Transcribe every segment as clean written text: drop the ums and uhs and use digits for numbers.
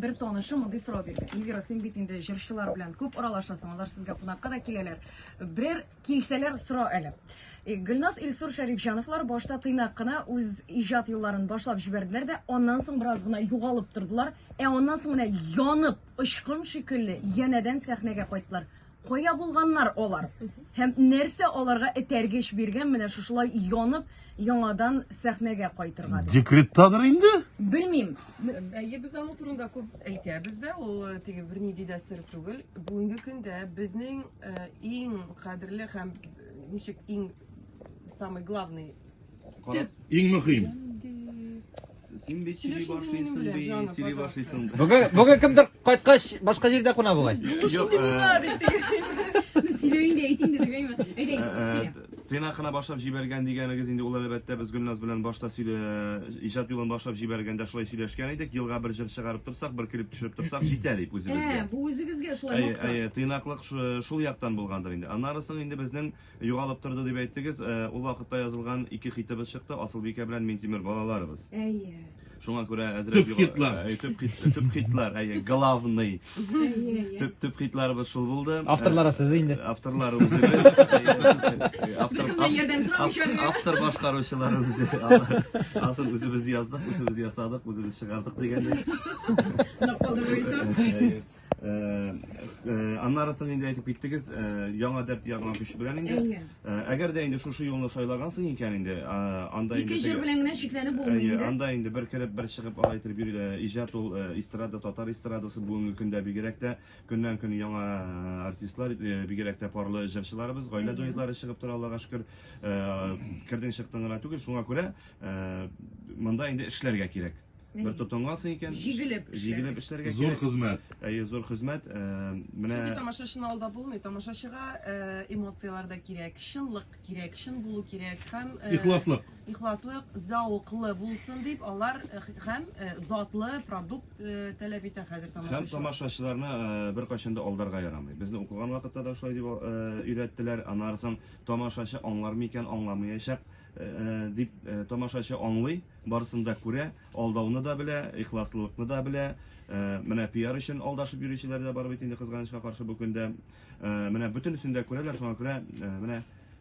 bir tanışım mondi so'rab bergan. Elvira, sen bit endi jirchilar bilan ko'p aralashasың, ular sizga qanaqada da kelalar. Birer kelsalar so'ra olib. Gulnoz Ilsur Sharifjonovlar boshda tiynaqqina o'z ijod yo'llarini boshlab jiberdilar da, ondan so'ng birozgina yo'g'olib turdilar. Ondan so'ng mana yonib, ishqin shekilli yanadan sahnaga qo'ydilar. Qo'ya bo'lganlar ular. Hem narsa ularga tergish bergan, mana shulay yonib, yangadan sahnaga qo'ytirgan. Dekretdadir endi? Bilmeyim. Biz аны турында күп әйтәбез дә, ул теге бернинди дә сер түгел. Бүгенге көндә безнең иң кадерле һәм ничек иң самый главный Иң мөһим. Син бит сөйли башлыйсың. Бүген кемдер кайткач башка җирдә куна бугай. Юк, Сөйләйин дә әйтин дә дигәнме? Әйтәйсез. тыйнакына башлап җибәргән дигәнегез инде ул әлбәттә без Гөлназ белән башта иҗат юлын башлап җибәргәндә шулай сөйләшкән идек. Елга бер җыр чыгарып торсак, бер клип төшереп торсак, җитә дип үзебезгә. Бу үзегезгә шулай максат. Тыйнаклык шул яктан булгандыр инде. Аннарысын инде безнең югалып торды дип әйттегез. Ул вакытта язылган ике хитебез чыкты, Асылбикә белән Минтимер балаларыбыз. Шуңа күрә әзрәк төп хитлар, главный төп хитларыбыз шул булды. Авторлары сез инде. Авторлары үзебез. Автор башкаручылары үзебез. Асыл үзебез яздык, үзебез ясадык, үзебез чыгардык дигәндәй. Аннарысын инде әйтеп киттегез, яңа дәрт ягына көч белән инде. Әгәр дә инде шушы юлны сайлагансың икән инде, анда инде ике җир белән генә шикләнеп булмый инде. Анда инде бер кереп, бер чыгып алайтыр бирү иҗат ул эстрада, татар эстрадасы бүгенге көндә бигрәк тә көннән-көн яңа артистлар, бигрәк тә парлы җырчыларыбыз, гаилә дуэтлары чыгып тора, Аллага шөкер. Кирдин чыктың гына түгел, шуңа күрә монда инде эшләргә кирәк. Bir tutungası iken jigilip işlerge Zor hizmet. Zor hizmet. Менә тамашачыны алда булмый, тамашачыга эмоциялар да кирәк, чынлык кирәк, чын булу кирәк һәм ихласлык, зауклы булсын дип алар һәм затлы продукт таләп итә хәзер тамашачы. Һәм тамашачыларны бер кайчан да алдарга ярамый. Безне укыган вакытта да шулай дип өйрәттеләр. Анарысын тамашачы аңлармы икән, аңламаячак дип тамашачы аңлый, барысын да күрә, алдауны да белә, ихласлылыкны да белә. Менә пиар өчен алдашып йөрүчеләр дә бар бит инде кызганычка каршы бу көндә. Менә бөтенесен дә күрәләр, шуңа күрә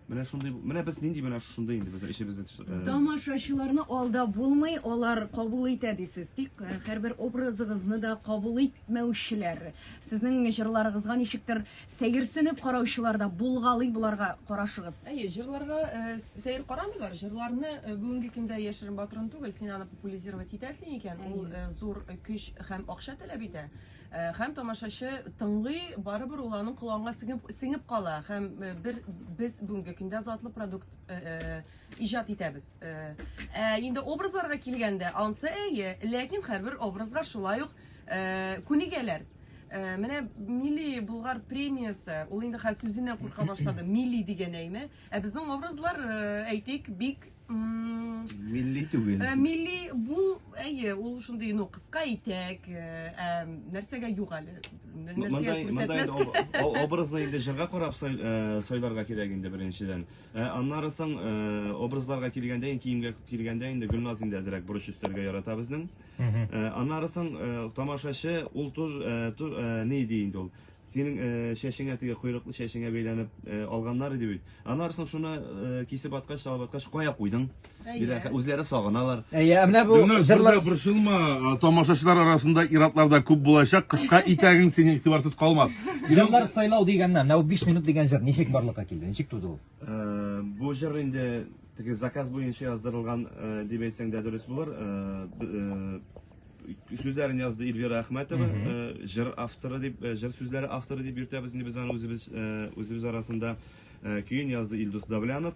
менә шундый, менә без нинди менә шундый инде без ишебезне Тамашачыларны алда булмый, алар кабул итә дисез. Тик һәрбер образыгызны да кабул итмәүчеләр. Сезнең җырларыгызга ничектер сәерсенеп караучылар да булгалый, буларга карашыгыз. Җырларга сәер карамыйлар. Җырларны бүгенге көндә яшерен батырын түгел, син аны популяризировать итәсең икән, ул зур көч һәм акча таләп итә. Һәм тамашачы тыңлый, барыбер ул аның колагына сеңеп кала. Һәм без бүгенге көндә затлы продукт иҗат итәбез. Инде образларга килгәндә, ансы ләкин һәрбер образга шулай ук күнегәләр. Менә Милли Булгар премиясе, ул инде хәзер сүзеннән курка башлады. Милли дигән әйме. Безнең образлар әйтик бик милли түгел. Милли бу ул шундый кыска итәк, нәрсәгә юк әле. Монда образны инде җырга карап сайларга кирәк инде беренчедән. Аннарысын образларга килгәндә, киемгә килгәндә инде Гөлназ инде әзрәк бурыч өстәргә ярата безнең. Аннарысын тамашачы ул ни ди инде ул. Синең шәшеңә тиге койрыклы шәшеңә бәйләнеп алганнар иде бит. Аннарысын шуны кисеп аткач, салып аткач кая куйдың? Диләр, үзләре сагыналар. Менә бу җырлар борчылма, тамашачылар арасында иратларда күп булачак, кыска итәгең син игътибарсыз калмас. җырлар сайлау дигәннән, менә 5 минут дигән җыр ничек барлыкка килде? Ничек туды ул? Бу җыр инде теге заказ буенча яздырылган дип әйтсәң дә дөрес булыр. Сүзләрен язды Эльвира Әхмәтова, җыр авторы дип, җыр сүзләре авторы дип йөртәбез инде без аны үзебез арасында. Көен язды Илдус Давлянов,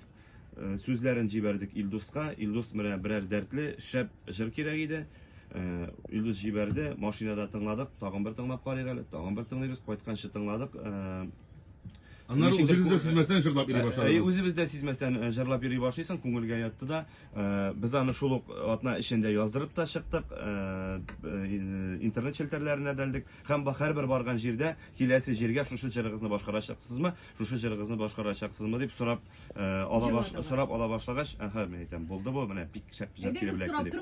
сүзләрен җибәрдек Илдуска. Илдус менә берәр дәртле, шәп җыр кирәк иде. Илдус җибәрде, машинада тыңладык, тагын бер тыңлап карыйк әле, тагын бер тыңлыйбыз, кайтканчы тыңладык. Аннары үзегездә сизмәстән җырлап йөри башладыгыз. Үзебездә сизмәстән җырлап йөри башлыйсың, күңелгә ятты да. Без аны шул ук атна эчендә яздырып та чыктык. Интернет челтәрләренә дәлдек. Һәм һәрбер барган җирдә киләсе җиргә шушы җырыгызны башкарачаксызмы? Шушы җырыгызны башкарачаксызмы дип сорап ала башлагач, мен әйтәм, булды бу, менә бик шәп җыр килеп эләкте.